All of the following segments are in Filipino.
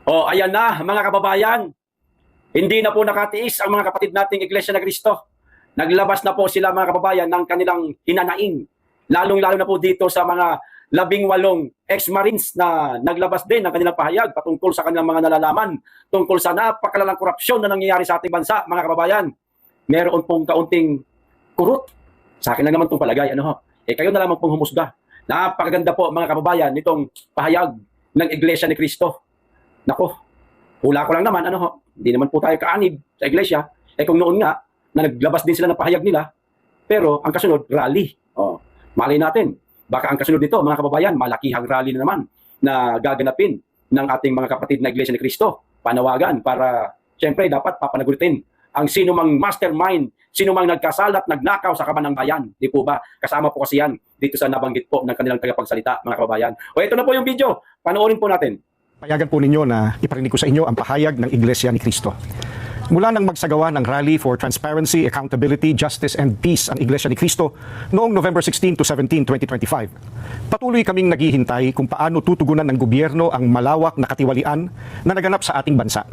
O ayan na mga kababayan, hindi na po nakatiis ang mga kapatid nating Iglesia na Cristo. Naglabas na po sila mga kababayan ng kanilang hinanaing. Lalong-lalo na po dito sa mga 18 ex-marines na naglabas din ng kanilang pahayag patungkol sa kanilang mga nalalaman, tungkol sa napakalalang korupsyon na nangyayari sa ating bansa, mga kababayan. Meron pong kaunting kurot. Sa akin lang naman itong palagay. Kayo na lamang pong humusga. Napakaganda po mga kababayan nitong pahayag ng Iglesia ni Cristo. Nako, hula ko lang naman, hindi naman po tayo kaanib sa iglesia. Kung noon nga, na naglabas din sila ng pahayag nila, pero ang kasunod, rally. Malay natin, baka ang kasunod nito, mga kababayan, malakihang rally na naman na gaganapin ng ating mga kapatid na Iglesia ni Cristo. Panawagan para, siyempre, dapat papanagutin ang sino mang mastermind, sino mang nagkasalat, nagnakaw sa kaban ng bayan. Di po ba? Kasama po kasi yan dito sa nabanggit po ng kanilang tagapagsalita, mga kababayan. Ito na po yung video. Panoorin po natin. Payagan po ninyo na iparinig ko sa inyo ang pahayag ng Iglesia ni Cristo. Mula nang magsagawa ng Rally for Transparency, Accountability, Justice and Peace ang Iglesia ni Cristo noong November 16 to 17, 2025, patuloy kaming naghihintay kung paano tutugunan ng gobyerno ang malawak na katiwalian na naganap sa ating bansa.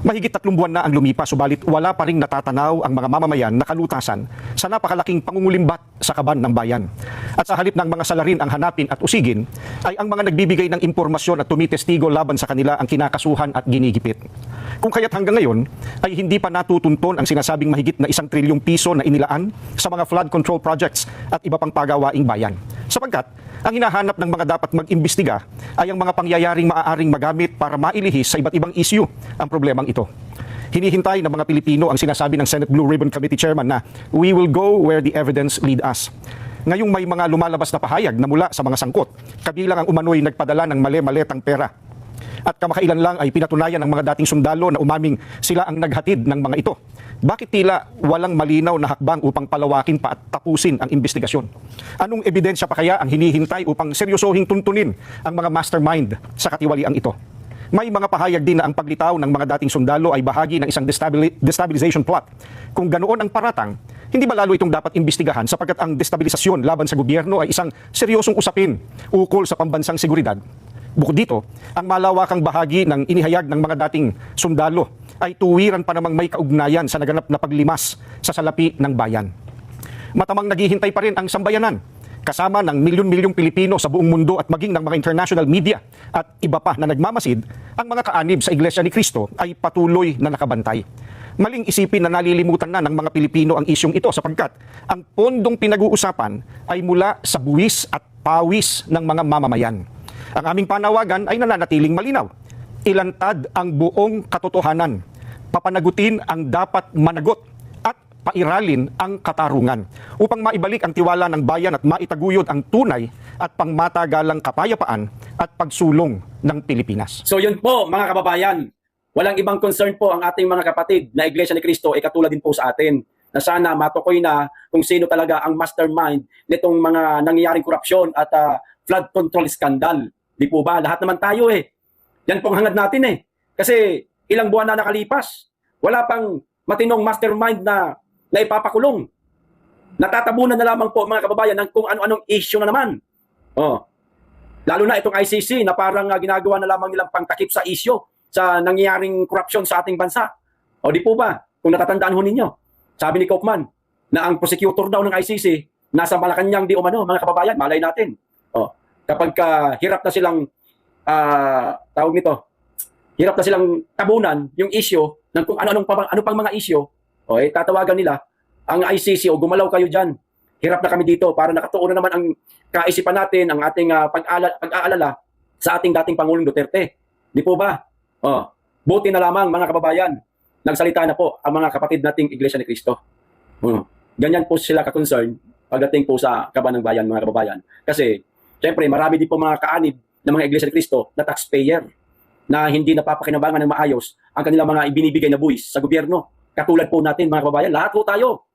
Mahigit 3 buwan na ang lumipas, subalit wala pa ring natatanaw ang mga mamamayan na kalutasan sa napakalaking pangungulimbat sa kaban ng bayan. At sa halip ng mga salarin ang hanapin at usigin, ay ang mga nagbibigay ng impormasyon at tumitestigo laban sa kanila ang kinakasuhan at ginigipit. Kung kaya't hanggang ngayon ay hindi pa natutunton ang sinasabing mahigit na 1 trilyong piso na inilaan sa mga flood control projects at iba pang pagawaing bayan. Sapagkat ang hinahanap ng mga dapat mag-imbestiga ay ang mga pangyayaring maaaring magamit para mailihis sa iba't ibang issue ang problemang ito. Hinihintay ng mga Pilipino ang sinasabi ng Senate Blue Ribbon Committee Chairman na we will go where the evidence lead us. Ngayong may mga lumalabas na pahayag na mula sa mga sangkot, kabilang ang umano'y nagpadala ng mali-maletang pera. At kamakailan lang ay pinatunayan ng mga dating sundalo na umaming sila ang naghatid ng mga ito. Bakit tila walang malinaw na hakbang upang palawakin pa at tapusin ang investigasyon? Anong ebidensya pa kaya ang hinihintay upang seryosohing tuntunin ang mga mastermind sa katiwaliang ito? May mga pahayag din na ang paglitaw ng mga dating sundalo ay bahagi ng isang destabilization plot. Kung ganoon ang paratang, hindi ba lalo itong dapat imbestigahan sapagkat ang destabilisasyon laban sa gobyerno ay isang seryosong usapin ukol sa pambansang seguridad? Bukod dito, ang malawakang bahagi ng inihayag ng mga dating sundalo ay tuwiran pa namang may kaugnayan sa naganap na paglimas sa salapi ng bayan. Matamang naghihintay pa rin ang sambayanan, kasama ng milyon-milyong Pilipino sa buong mundo at maging ng mga international media at iba pa na nagmamasid, ang mga kaanib sa Iglesia ni Cristo ay patuloy na nakabantay. Maling isipin na nalilimutan na ng mga Pilipino ang isyong ito sapagkat ang pondong pinag-uusapan ay mula sa buwis at pawis ng mga mamamayan. Ang aming panawagan ay nananatiling malinaw. Ilantad ang buong katotohanan, papanagutin ang dapat managot, at pairalin ang katarungan upang maibalik ang tiwala ng bayan at maitaguyod ang tunay at pangmatagalang kapayapaan at pagsulong ng Pilipinas. So yun po mga kababayan, walang ibang concern po ang ating mga kapatid na Iglesia ni Cristo ay katulad din po sa atin na sana matukoy na kung sino talaga ang mastermind nitong mga nangyayaring korupsyon at flood control scandal. Di po ba? Lahat naman tayo Yan pong hangad natin Kasi ilang buwan na nakalipas, wala pang matinong mastermind na ipapakulong. Natatabunan na lamang po mga kababayan ng kung ano-anong issue na naman. Lalo na itong ICC na parang ginagawa na lamang nilang pangtakip sa issue sa nangyayaring korupsyon sa ating bansa. Di po ba? Kung natatandaan ho ninyo, sabi ni Kaufman na ang prosecutor daw ng ICC nasa Malacanang di umano, mga kababayan, malay natin. Kapag hirap na silang tawag nito, hirap na silang tabunan yung issue ng kung ano pang mga issue, tatawagan nila ang ICC o gumalaw kayo diyan. Hirap na kami dito para nakatuon na naman ang kaisipan natin, ang ating pag-aalala sa ating dating Pangulong Duterte. Di po ba? Buti na lamang mga kababayan, nagsalita na po ang mga kapatid nating Iglesia ni Cristo. Ganyan po sila ka-concern pagdating po sa kaban ng bayan, mga kababayan. Kasi siyempre, marami din po mga kaanib ng mga Iglesia ni Cristo na taxpayer na hindi napapakinabangan ng maayos ang kanilang mga ibinibigay na buwis sa gobyerno. Katulad po natin mga kababayan, lahat po tayo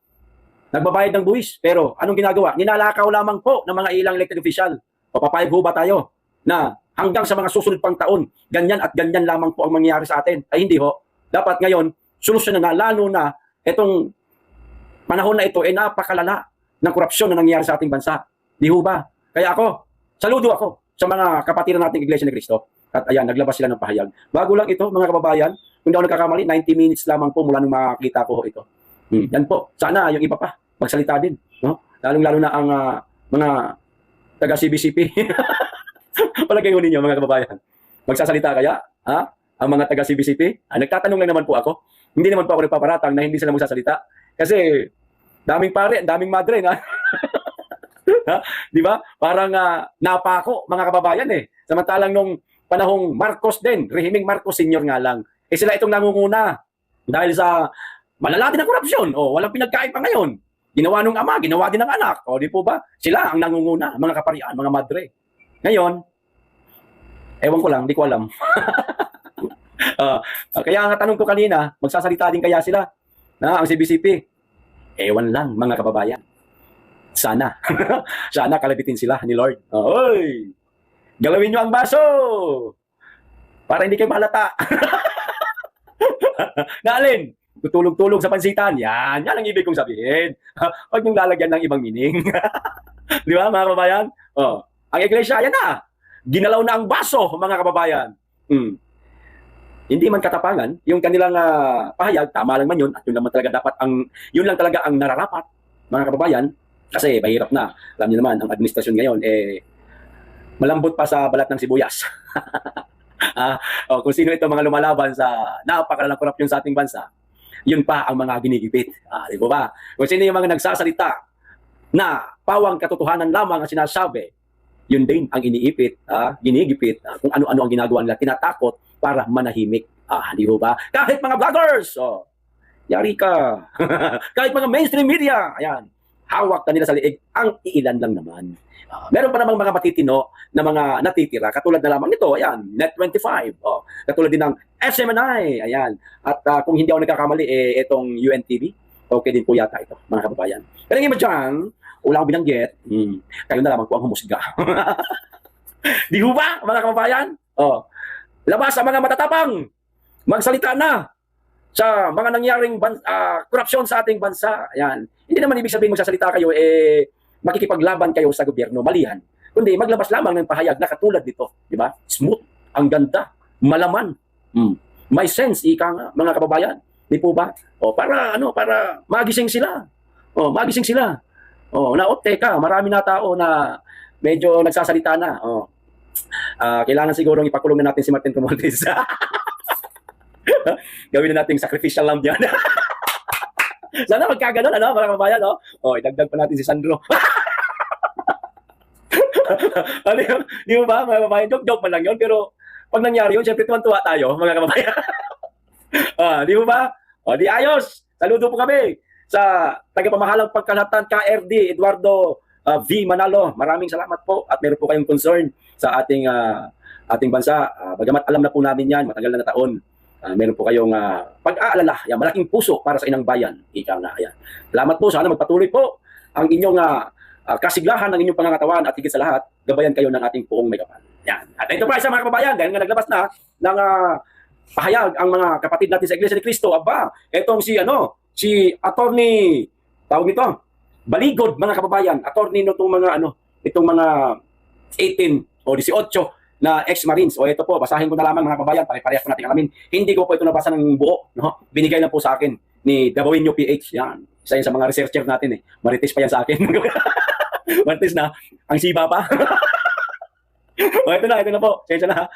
nagbabayad ng buwis. Pero anong ginagawa? Ninalakaw lamang po ng mga ilang elected official. Papayag ho ba tayo na hanggang sa mga susunod pang taon, ganyan at ganyan lamang po ang mangyayari sa atin? Ay hindi ho. Dapat ngayon, solusyon na lalo na itong panahon na ito ay napakalala ng korupsyon na nangyayari sa ating bansa. Di ho ba? Kaya saludo ako sa mga kapatiran nating Iglesia ni Cristo. At ayan, naglabas sila ng pahayag. Bago lang ito, mga kababayan, kung di ako nagkakamali, 90 minutes lamang po mula nung makakita ko ito. Yan po. Sana yung iba pa, magsalita din. No? Lalong-lalo na ang mga taga-CBCP. Palagay ko ninyo, mga kababayan. Magsasalita kaya? Ang mga taga-CBCP? Nagtatanong lang naman po ako. Hindi naman po ako nagpaparatang na hindi sila magsasalita. Kasi, daming pare, daming madre, ha? Di ba? Parang napako, mga kababayan eh. Samantalang nung panahong Marcos din, rehimeng Marcos Senior nga lang. Sila itong nangunguna. Dahil sa malala din ang korupsyon. Walang pinagkain pa ngayon. Ginawa nung ama, ginawa din ng anak. Di po ba? Sila ang nangunguna, mga kaparian, mga madre. Ngayon, ewan ko lang, di ko alam. Kaya nga tanong ko kanina, magsasalita din kaya sila na ang CBCP? Ewan lang, mga kababayan. Sana. Sana kalabitin sila ni Lord. Oy! Galawin nyo ang baso! Para hindi kayo mahalata. Naalin? Tutulog-tulog sa pansitan. Yan ang ibig kong sabihin. Huwag nyung lalagyan ng ibang meaning. Di ba, mga kababayan? Ang iglesia, yan na. Ginalaw na ang baso, mga kababayan. Hindi man katapangan, yung kanilang pahayag, tama lang man yun, at yun lang talaga ang nararapat, mga kababayan, kasi mahirap na. Alam niyo naman, ang administrasyon ngayon, malambot pa sa balat ng sibuyas. Kung sino ito mga lumalaban sa napakalalang korupsyon sa ating bansa, yun pa ang mga ginigipit. Di ba? Kung sino yung mga nagsasalita na pawang katotohanan lamang ang sinasabi, yun din ang iniipit, ginigipit, kung ano-ano ang ginagawa nila, tinatakot para manahimik. Di ba? Kahit mga vloggers, yari ka. Kahit mga mainstream media, ayan, hawak na nila sa liig, ang iilan lang naman. Meron pa namang mga matitino na mga natitira, katulad na lamang nito, ayan, Net25, katulad din ng SMNI, ayan. At kung hindi ako nagkakamali, itong UNTV, okay din po yata ito, mga kababayan. Pero ngayon dyan, wala akong binanggit, kayo na lamang po ang humusga. Di ba, mga kababayan? Labas ang mga matatapang, magsalita na sa mga nangyaring korupsyon sa ating bansa. Ayan. Hindi naman ibig sabihin magsasalita kayo, makikipaglaban kayo sa gobyerno, malihan. Kundi maglabas lamang ng pahayag na katulad dito. Di ba? Smooth, ang ganda, malaman. May sense, ika nga, mga kababayan. Di po ba? Para magising sila. Magising sila. Teka, marami na tao na medyo nagsasalita na. Kailangan siguro ipakulong na natin si Martin Romualdez. Gawin na natin sacrificial lamb yan. Sana magkaganon, mga kababayan, idagdag pa natin si Sandro. Di mo ba, mga kababayan? Joke man lang yun, pero pag nangyari yun, syempre tuwan-tuwa tayo, mga kababayan. Di mo ba? Di ayos. Saludo po kami sa tagapamahalang pagkalatan KRD, Eduardo V. Manalo. Maraming salamat po at meron po kayong concern sa ating bansa. Bagamat alam na po namin yan, matagal na taon. Meron po kayong pag-aalala, malaking puso para sa inang bayan. Ika nga, yan. Salamat po, sana magpatuloy po ang inyong kasiglahan ng inyong pangangatawan at higit sa lahat, gabayan kayo ng ating poong may kapal. Yan. At ito pa isa, mga kababayan, dahil nga naglabas na ng pahayag ang mga kapatid natin sa Iglesia ni Cristo. Etong si attorney, tawag nito, Baligod, mga kababayan, attorney nitong mga 18 o 18 na ex-Marines. Ito po, basahin ko na lamang, mga kababayan, pare-parehas po natin alamin. Hindi ko po ito nabasa ng buo. No? Binigay lang po sa akin ni Dabawinyo PH. Yan. Isa yan sa mga researcher natin. Marites pa yan sa akin. Marites na. Ang siba pa. Ito na po. Sensya na.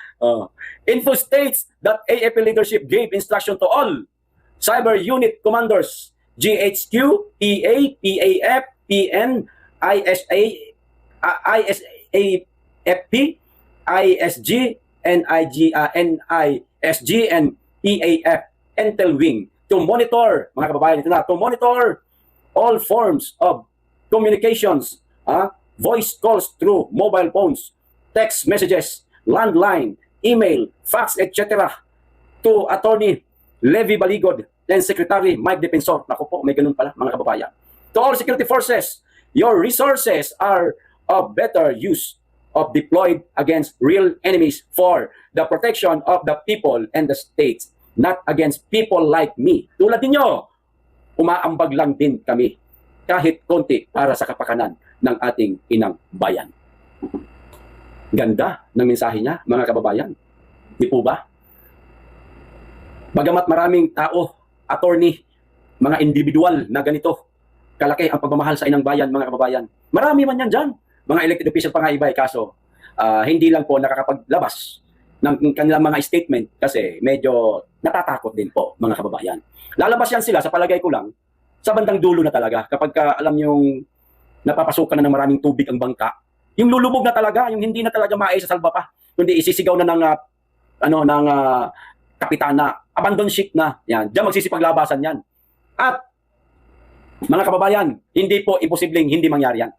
Info states that AFP leadership gave instruction to all cyber unit commanders, GHQ, PA, PAF, PN, ISAFP, ISG, NISG, and EAF, Intel Wing, to monitor, mga kababayan, to monitor all forms of communications, voice calls through mobile phones, text messages, landline, email, fax, etc. to Attorney Levi Baligod and Secretary Mike Defensor. Naku po, may ganun pala, mga kababayan. To all security forces, your resources are of better use of deployed against real enemies for the protection of the people and the states, not against people like me. Tulad ninyo, umaambag lang din kami kahit konti para sa kapakanan ng ating inang bayan. Ganda ng mensahe niya, mga kababayan. Di po ba? Bagamat maraming tao, attorney, mga individual na ganito, kalaki ang pagmamahal sa inang bayan, mga kababayan. Marami man yan dyan. Mga elected official pa nga iba, kaso hindi lang po nakakapaglabas ng kanilang mga statement kasi medyo natatakot din po, mga kababayan. Lalabas yan sila, sa palagay ko lang, sa bandang dulo na talaga. Kapag alam yung napapasukan na ng maraming tubig ang bangka, yung lulubog na talaga, yung hindi na talaga maisasalba pa, kundi isisigaw na ng kapitana, abandon ship na. Yan, diyan magsisipaglabasan yan. At mga kababayan, hindi po imposibleng hindi mangyari yan.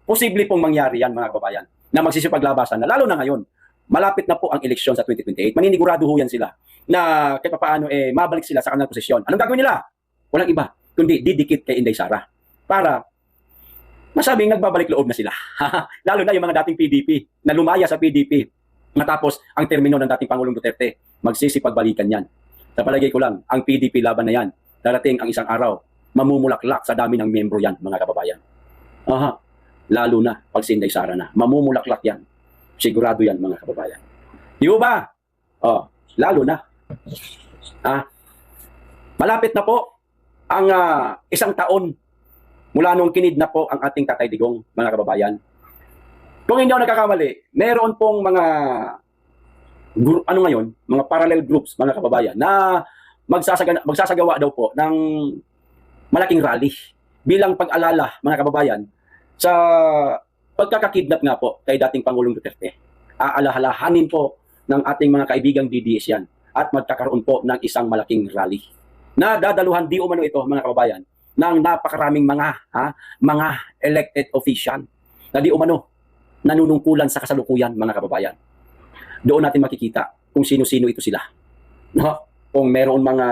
Posible pong mangyari yan, mga kababayan, na magsisipaglabasan na, lalo na ngayon. Malapit na po ang eleksyon sa 2028. Maninigurado ho yan sila na kahit paano mabalik sila sa kanilang posisyon. Anong gagawin nila? Walang iba, kundi didikit kay Inday Sara para masabing nagbabalik loob na sila. Lalo na yung mga dating PDP na lumaya sa PDP matapos ang termino ng dating Pangulong Duterte. Magsisipagbalikan yan. Sa palagay ko lang, ang PDP laban na yan, darating ang isang araw, mamumulaklak sa dami ng membro yan, mga kababayan. Lalo na pag si Inday Sara na. Mamumulaklak yan. Sigurado yan, mga kababayan. Di ba? Lalo na. Malapit na po ang isang taon mula nung kinidnap po ang ating Tatay Digong, mga kababayan. Kung hindi ako nagkakamali, meron pong mga mga parallel groups, mga kababayan, na magsasagawa daw po ng malaking rally bilang pag-alala, mga kababayan, sa pagkakakidnap nga po kay dating Pangulong Duterte. Aalahalahanin po ng ating mga kaibigang DDS yan at magkakaroon po ng isang malaking rally na dadaluhan di umano ito, mga kababayan, ng napakaraming mga elected official na di umano nanunungkulan sa kasalukuyan, mga kababayan. Doon natin makikita kung sino-sino ito sila. Kung meron mga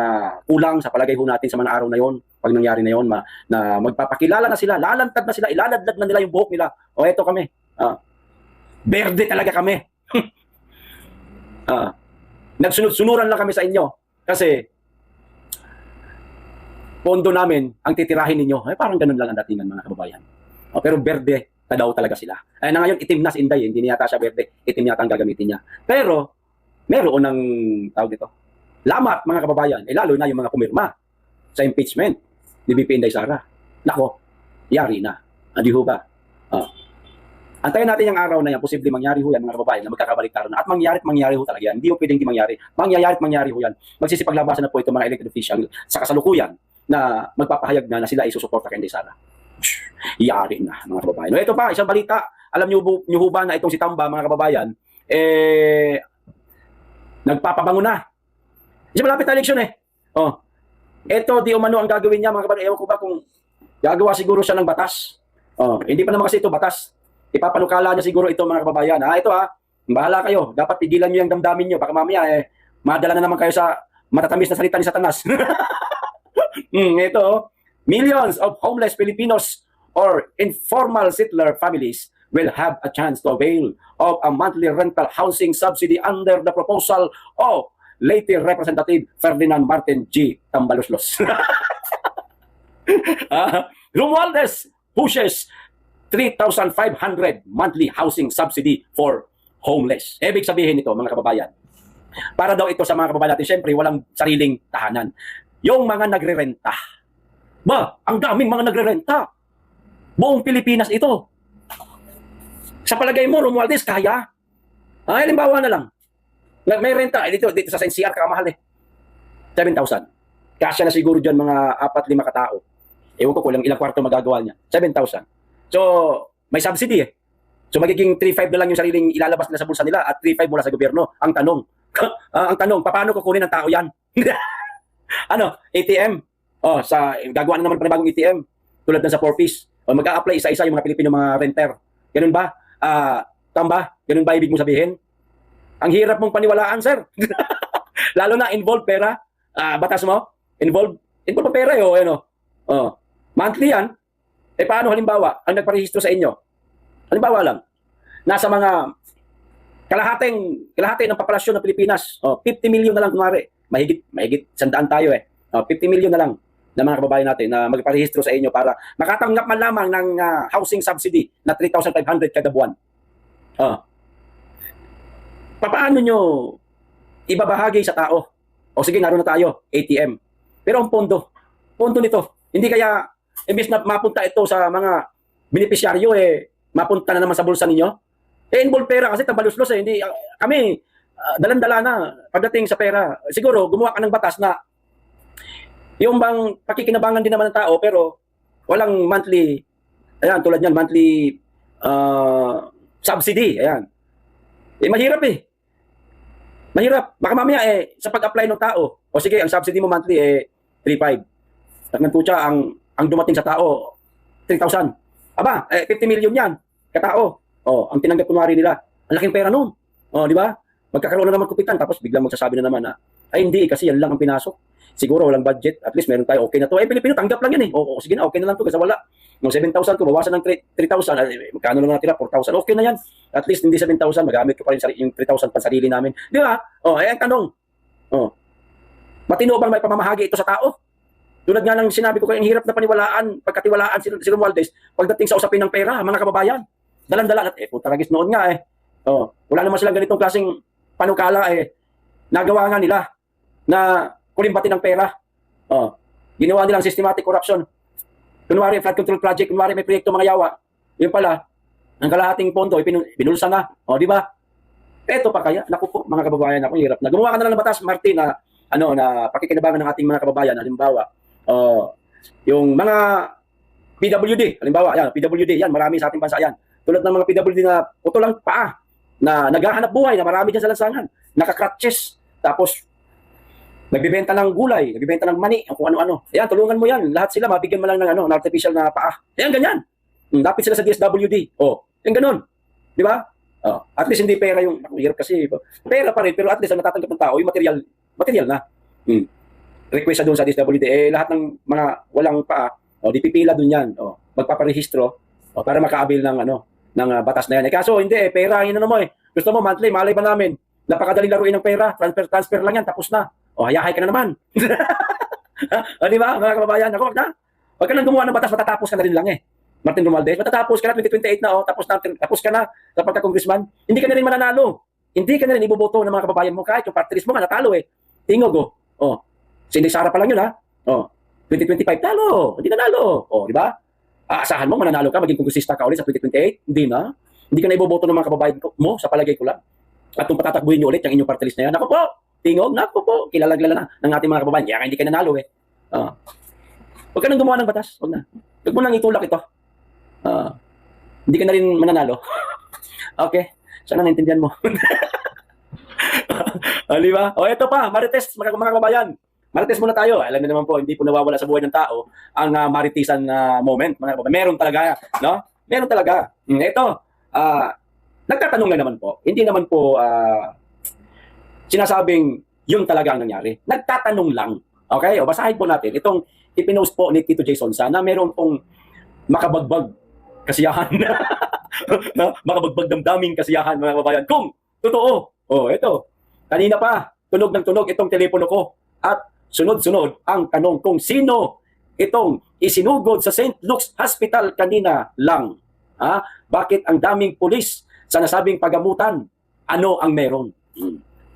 kulang sa palagay ho natin sa mga araw na yon, pag nangyari na yon, na magpapakilala na sila, lalantad na sila, ilaladlad na nila yung buhok nila. Eto kami. Berde talaga kami. Nagsunod-sunuran lang kami sa inyo kasi pondo namin ang titirahin ninyo. Parang ganun lang ang datingan, mga kababayan. Pero berde na daw talaga sila. Na ngayon, itim na si Inday. Hindi niya yata siya berde. Itim yata ang gagamitin niya. Pero, meron ng tawag dito. Lamat, mga kababayan. Lalo na yung mga pumirma sa impeachment ni VP Inday Sara. Nako, yari na. Hindi ho ba? Antayin natin yung araw na yan. Posible mangyari ho yan, mga kababayan, na magkakabaliktaran na. At mangyari ho talaga yan. Hindi ho pwedeng di mangyari. Mangyari ho yan. Magsisipaglabasan na po ito mga elected official sa kasalukuyan na magpapahayag na sila ay susuporta kay Inday Sara. Yari na, mga kababayan. Ito pa, isang balita. Alam niyo ho ba na itong si Tamba, mga kababayan, nagpapabango na. Kasi malapit na eleksyon Ito, di umano ang gagawin niya, mga kababayan. Ewan ko ba kung gagawa siguro siya ng batas. Hindi pa naman kasi ito batas. Ipapanukala niya siguro ito, mga kababayan. Ito bahala kayo. Dapat tigilan niyo yung damdamin niyo. Baka mamaya, madala na naman kayo sa matatamis na salita ni Satanas. Ito, millions of homeless Filipinos or informal settler families will have a chance to avail of a monthly rental housing subsidy under the proposal of late Representative Ferdinand Martin G. Tambaloslos. Romualdez pushes 3,500 monthly housing subsidy for homeless. Ibig sabihin nito, mga kababayan, para daw ito sa mga kababayan natin, syempre walang sariling tahanan. Yung mga nagre-renta. Ang daming mga nagre-renta. Buong Pilipinas ito. Sa palagay mo, Romualdez, kaya? Halimbawa na lang. May renta. Dito sa NCR, kamahal 7,000. Kasya na siguro dyan mga 4-5 katao. Ewan ko kung ilang kwarto magagawa niya. 7,000. So, may subsidy So, magiging 3,500 na lang yung sariling ilalabas nila sa bulsa nila at 3,500 mula sa gobyerno. Ang tanong, paano kukunin ng tao yan? ATM. Gagawa na naman panibagong ATM. Tulad na sa 4-piece. Mag-a-apply isa-isa yung mga Pilipino mga renter. Ganun ba? Tamba? Ganun ba ibig mo sabihin? Ang hirap mong paniwalaan, sir. Lalo na involved pera. Batas mo? Involved ang pera monthly yan. Paano halimbawa ang nagparehistro sa inyo? Halimbawa lang, nasa mga kalahati ng populasyon ng Pilipinas, 50 million na lang kunwari. Mahigit 100 tayo 50 million na lang na mga kababayan natin na magparehistro sa inyo para makatanggap man lamang ng housing subsidy na 3,500 kada buwan. paano nyo ibabahagi sa tao? O sige, naroon na tayo, ATM. Pero ang pondo nito, hindi kaya, imbes na mapunta ito sa mga benepisyaryo, mapunta na naman sa bulsa ninyo? Involve pera kasi tabaluslos hindi, kami, dalan-dala na pagdating sa pera. Siguro, gumawa ka ng batas na yung bang pakikinabangan din naman ng tao, pero walang monthly, ayan, tulad yan, monthly subsidy, ayan. Mahirap Mahirap. Baka mamaya sa pag-apply ng tao, o sige, ang subsidy mo monthly 3.5. Taknan po siya, ang dumating sa tao, 3,000. Aba, 50 million yan, katao. O, ang tinanggap kunwari nila, ang laking pera nun. O, di ba? Magkakaroon na naman kupitan, tapos biglang magsasabi na naman na, ay hindi, kasi yan lang ang pinasok. Siguro walang budget, at least meron tayo, okay na to. Pilipino, tanggap lang yan O, sige na, okay na lang to, kasi wala. Yung 7,000 ko, bawasan ng 3,000, magkano lang natira, 4,000, okay na yan. At least hindi 7,000, magamit ko pa rin yung 3,000 pan sarili namin. Di ba? O, ang tanong, matino bang may pamamahagi ito sa tao? Tulad nga ng sinabi ko kayo, ang hirap na paniwalaan, pagkatiwalaan si Romualdez, pagdating sa usapin ng pera, mga kababayan. Dalan-dalan, puta ragis noon nga wala naman silang ganitong klaseng panukala nagawa nga nila na kulimbatin ng pera. Ginawa nilang systematic corruption. Kunwari, flood control project, kunwari may proyekto mga yawa. Yung pala, ang kalahating pondo, binulsa na. Di ba? Eto pa kaya, naku po, mga kababayan, ako hirap na. Gumawa ka na lang ng batas, Martin, na pakikinabangan ng ating mga kababayan. Halimbawa, yung mga PWD, halimbawa, yan, PWD, yan, marami sa ating bansa yan. Tulad ng mga PWD na puto lang paa, na naghahanap buhay, na marami dyan sa lansangan, nakakratches, tapos nagbibenta ng gulay, nagbibenta ng mani, kung ano-ano. Ayan, tulungan mo yan. Lahat sila, mabigyan mo lang ng artificial na paa. Ayan, ganyan. Lapit sila sa DSWD. Yung ganun. Di ba? At least hindi pera yung, hirap kasi, pera pa rin, pero at least ang natatanggap ng tao, yung material na. Request doon sa DSWD. Lahat ng mga walang paa, di pipila doon yan. Magpaparehistro, para makaabil ng, ng batas na yan. Kaso, hindi, pera, yun mo Gusto mo, monthly, malay pa namin. Napakadaling laruin ng pera, transfer lang yan, tapos na. Hayahay ka na naman. Di ba, mga kababayan? Huwag ka nang gumawa ng batas, matatapos ka na rin lang Martin Romualdez, matatapos ka na, 2028 na, tapos ka na sa pagka-congressman. Hindi ka na rin mananalo. Hindi ka na rin iboboto ng mga kababayan mo, kahit yung party list mo nga, natalo Tingog, Cindy Sara pa lang yun, 2025, talo. Hindi nanalo. Di ba? Aasahan mo, mananalo ka, maging kongresista ka ulit sa 2028? Hindi na. Hindi ka na iboboto ng mga kababayan mo, sa palagay ko lang. At kung patatakbuhin nyo ulit yung inyong party list na yan, ako po, tingog, naku po, kilala na ng ating mga kababayan. Kaya hindi ka nanalo Huwag ka nang gumawa ng batas. Huwag na. Huwag mo nang itulak ito. Hindi ka na rin mananalo. Okay. Sana naintindihan mo. Di ba? Ito pa, Marites, mga kababayan. Marites muna tayo. Alam niyo naman po, hindi po nawawala sa buhay ng tao ang maritisan moment. Mga kababayan. Meron talaga. No? Meron talaga. Ito, nagtatanong lang naman po. Hindi naman po sinasabing yun talaga ang nangyari. Nagtatanong lang. Okay? Basahin po natin. Itong ipinost po ni Tito Jason na meron pong makabagbag kasiyahan. Makabagbag damdaming kasiyahan, mga kababayan. Kung totoo. Ito. Kanina pa, tunog ng tunog itong telepono ko. At sunod-sunod ang tanong kung sino itong isinugod sa St. Luke's Hospital kanina lang. Bakit ang daming pulis sa nasabing pagamutan? Ano ang meron?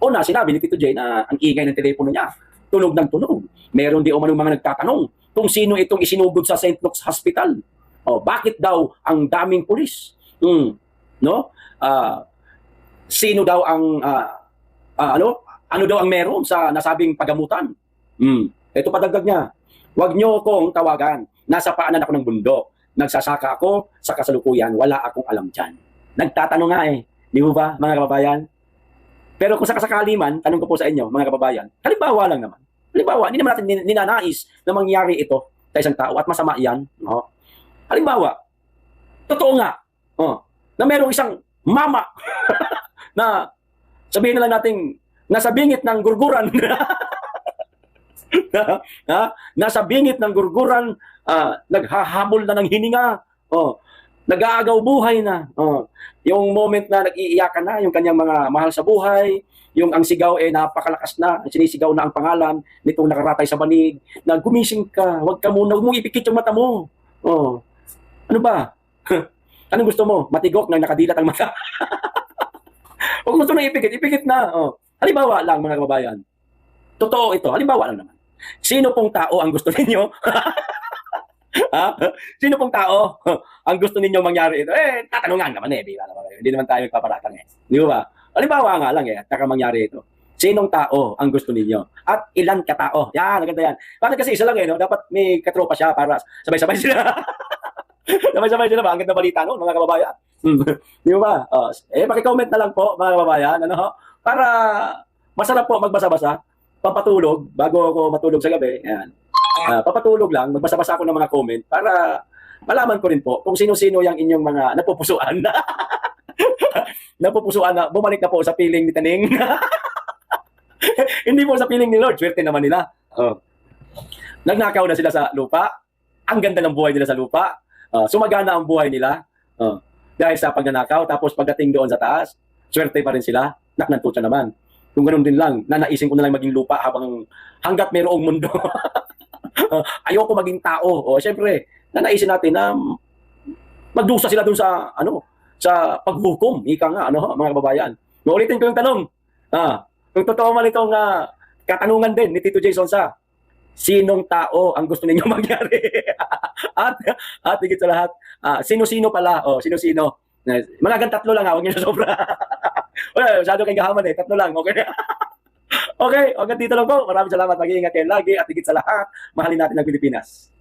Una, sinabi ni Tito Jay na ang ingay ng telepono niya, tunog ng tunog. Meron di o manong mga nagtatanong kung sino itong isinugod sa St. Luke's Hospital. Bakit daw ang daming pulis? No? Sino daw ang ano daw ang meron sa nasabing pagamutan? Ito padagdag niya. Huwag niyo kong tawagan. Nasa paanan ako ng bundok. Nagsasaka ako sa kasalukuyan. Wala akong alam dyan. Nagtatanong nga Di ba, mga kababayan? Pero kung sakasakali man, tanong ko po sa inyo, mga kababayan, halimbawa lang naman. Halimbawa, hindi naman natin ninanais na mangyari ito sa isang tao at masama yan. Halimbawa, totoo nga, na merong isang mama na sabihin na lang natin, nasa bingit ng gurguran, nasa bingit ng gurguran, naghahabol na ng hininga, nag-aagaw buhay na. Yung moment na nag-iiyakan na, yung kanyang mga mahal sa buhay, yung ang sigaw napakalakas na, sinisigaw na ang pangalan nitong nakaratay sa banig, na gumising ka, huwag mong ipikit yung mata mo. Ano ba? Anong gusto mo? Matigok na nakadilat ang mata? Kung gusto nang ipikit, ipikit na. Oh. Halimbawa lang mga kababayan. Totoo ito. Halimbawa lang naman. Sino pong tao ang gusto ninyo? Ha? Sino pong tao ang gusto ninyo mangyari ito? Eh, tatanungan naman eh. Bila naman. Hindi naman tayo magpaparatang eh. Di ba? Halimbawa nga lang eh. At saka mangyari ito. Sinong tao ang gusto ninyo? At ilan katao? Yan, maganda yan. Bakit kasi isa lang eh, no? Dapat may katropa siya para sabay-sabay sila. Sabay-sabay sila ba? Ang ganda balita no, mga kababayan. Di ba? Paki-comment na lang po, mga kababayan. Ano ho? Para masarap po magbasa-basa. Pampatulog, bago ako matulog sa gabi. Yan. Papatulog lang, magbasa-basa ako ng mga comment para malaman ko rin po kung sino-sino yung inyong mga napupusuan. Napupusuan na bumalik na po sa piling ni Taning. Hindi po sa piling ni Lord. Swerte naman nila. Nagnakaw na sila sa lupa. Ang ganda ng buhay nila sa lupa. Sumagana ang buhay nila. Dahil sa pagnanakaw. Tapos pagdating doon sa taas, swerte pa rin sila. Naknantucha naman. Kung ganoon din lang, nanaisin ko na lang maging lupa hanggat mayroong mundo. Ayoko maging tao. Siyempre, nanaisin natin na magdusa sila doon sa sa paghukom. Ika nga, mga kababayan. Uulitin ko yung tanong. Kung totoo man itong katanungan din ni Tito Jason sa sinong tao ang gusto ninyo mangyari? at higit sa lahat, sino-sino pala? Sino-sino? Mga gan tatlo lang, huwag niyo na sobra. Wala, masyado kayong gahaman eh. Tatlo lang, okay? Okay, hanggang dito lang po. Maraming salamat. Mag-iingat kayo lagi at higit sa lahat, mahalin natin ang Pilipinas.